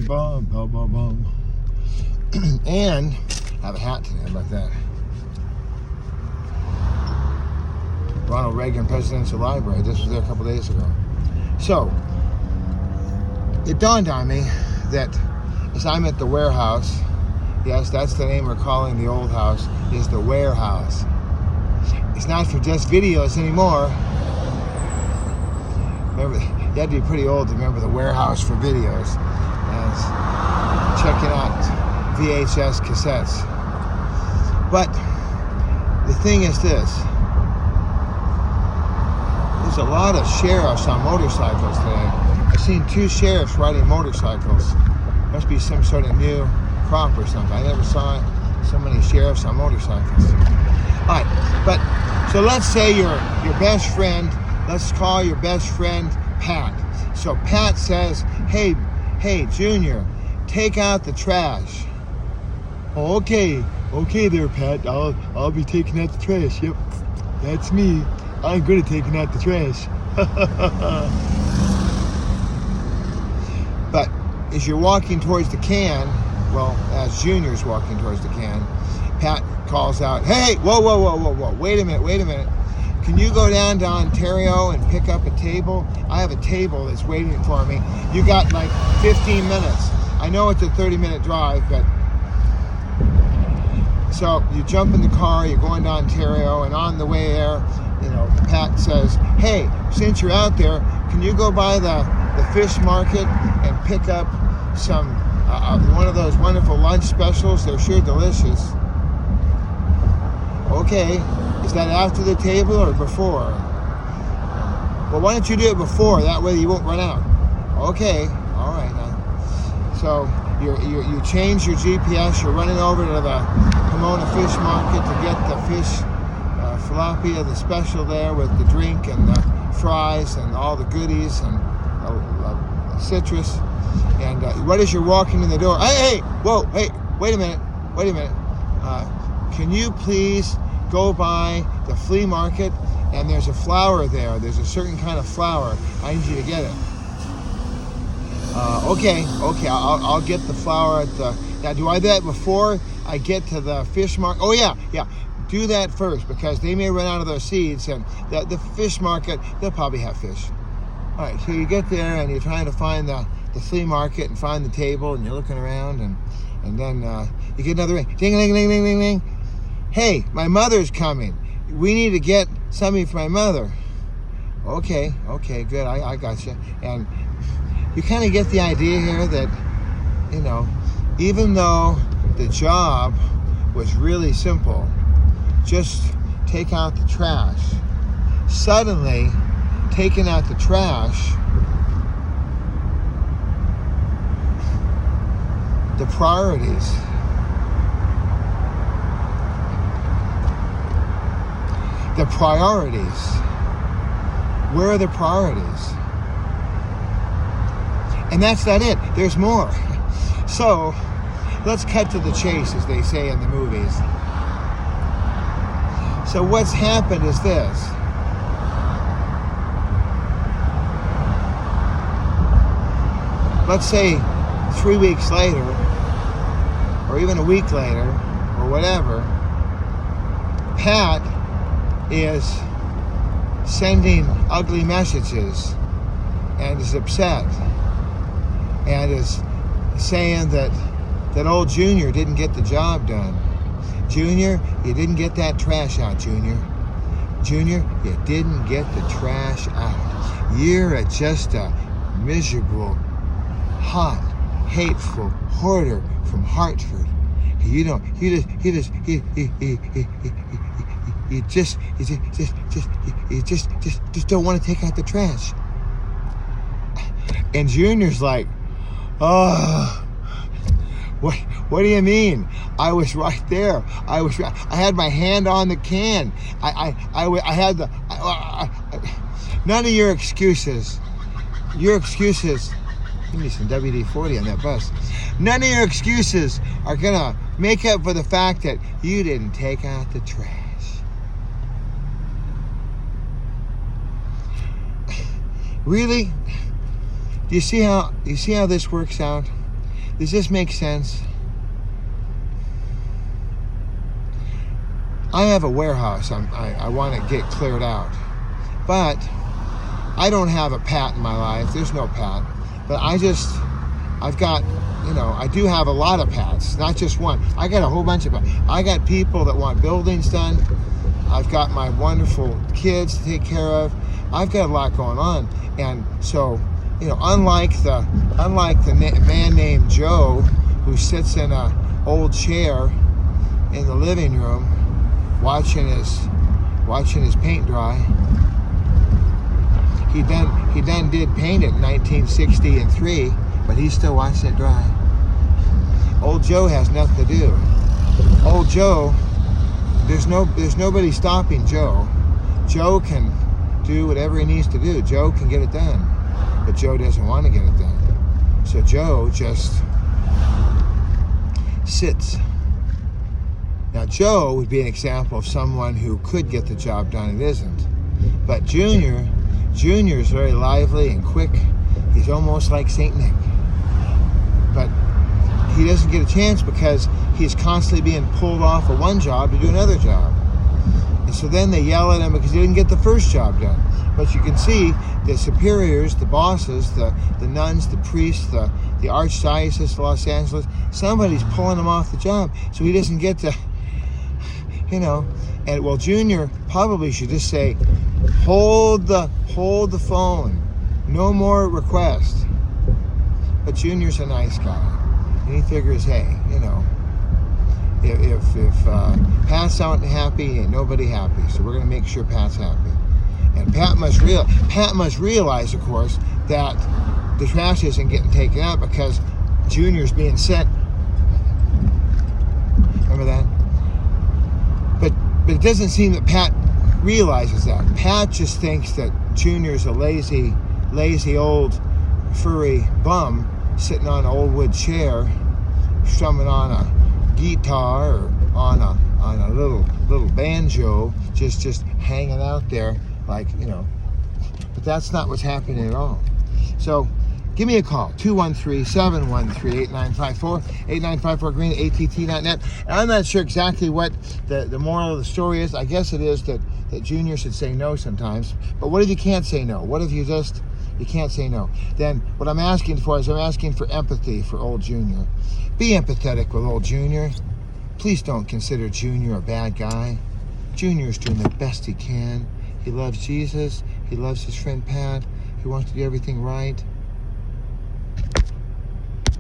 bum, bum, bum, bum. And I have a hat today. How about that? Ronald Reagan Presidential Library. This was there a couple days ago. So, it dawned on me that as I'm at the warehouse, yes, that's the name we're calling the old house, is the warehouse. It's not for just videos anymore. Remember, you had to be pretty old to remember the warehouse for videos. As checking out VHS cassettes. But the thing is this. There's a lot of sheriffs on motorcycles today. I've seen 2 sheriffs riding motorcycles. Must be some sort of new crop or something. I never saw so many sheriffs on motorcycles. All right, but so let's say your best friend, let's call your best friend Pat. So Pat says, hey, Junior, take out the trash. Oh, okay there, Pat. I'll be taking out the trash. Yep, that's me. I'm good at taking out the trash. But as you're walking towards the can, well, as Junior's walking towards the can, Pat calls out, hey, whoa, wait a minute. Can you go down to Ontario and pick up a table? I have a table that's waiting for me. You got like 15 minutes. I know it's a 30-minute drive, but... So you jump in the car, you're going to Ontario, and on the way there, Pat says, hey, since you're out there, can you go by the fish market and pick up some, one of those wonderful lunch specials? They're sure delicious. Okay, is that after the table or before? Well, why don't you do it before? That way you won't run out. Okay, all right now. So you change your GPS, you're running over to the Pomona Fish Market to get the fish tilapia, the special there with the drink and the fries and all the goodies and citrus. And right as you're walking in the door, hey, wait a minute. Can you please go by the flea market? And there's a flower there. There's a certain kind of flower. I need you to get it. Okay. I'll get the flower at the... Now, do I do that before I get to the fish market? Oh, yeah. Do that first, because they may run out of those seeds, and the fish market, they'll probably have fish. All right, so you get there, and you're trying to find the flea market and find the table, and you're looking around, and then you get another ring. Ding, ding, ding, ding, ding, ding. Hey, my mother's coming. We need to get something for my mother. Okay, good, I got you. And you kind of get the idea here that, even though the job was really simple, just take out the trash. Suddenly, taking out the trash, the priorities. Where are the priorities? And that's not it. There's more. So, let's cut to the chase, as they say in the movies. So what's happened is this. Let's say 3 weeks later, or even a week later, or whatever, Pat is sending ugly messages and is upset and is saying that old Junior didn't get the job done. Junior, you didn't get that trash out, Junior. Junior, you didn't get the trash out. You're just a miserable, hot, hateful hoarder from Hartford. You just don't want to take out the trash. And Junior's like, oh, what do you mean? I was right there. I had my hand on the can. I had the... none of your excuses. Your excuses... Give me some WD-40 on that bus. None of your excuses are going to make up for the fact that you didn't take out the trash. Really? Do you see how this works out? Does this make sense? I have a warehouse I want to get cleared out. But I don't have a Pat in my life. There's no Pat. But I've got, I do have a lot of Pats, not just one. I got a whole bunch of Pats. I got people that want buildings done. I've got my wonderful kids to take care of. I've got a lot going on. And so, unlike the man named Joe who sits in an old chair in the living room watching his paint dry. He done did paint it in 1963, but he's still watching it dry. Old Joe has nothing to do. Old Joe, there's nobody stopping Joe. Joe can do whatever he needs to do. Joe can get it done, but Joe doesn't want to get it done. So Joe just sits. Now Joe would be an example of someone who could get the job done and isn't. But Junior is very lively and quick. He's almost like St. Nick. But he doesn't get a chance because he's constantly being pulled off of one job to do another job. And so then they yell at him because he didn't get the first job done. But you can see the superiors, the bosses, the nuns, the priests, the Archdiocese of Los Angeles, somebody's pulling him off the job. So he doesn't get to, and well, Junior probably should just say, hold the phone, no more requests. But Junior's a nice guy, and he figures, hey, if Pat's out and happy, ain't nobody happy. So we're gonna make sure Pat's happy. And Pat must realize, of course, that the trash isn't getting taken out because Junior's being sent. Remember that? But it doesn't seem that Pat realizes that. Pat just thinks that Junior's a lazy old furry bum sitting on an old wood chair, strumming on a guitar or on a little banjo, just hanging out there, like. But that's not what's happening at all. So give me a call, 213-713-8954, 8954 green, att.net. And I'm not sure exactly what the moral of the story is. I guess it is that Junior should say no sometimes. But what if you can't say no? What if you can't say no? Then what I'm asking for is I'm asking for empathy for old Junior. Be empathetic with old Junior. Please don't consider Junior a bad guy. Junior's doing the best he can. He loves Jesus. He loves his friend Pat. He wants to do everything right.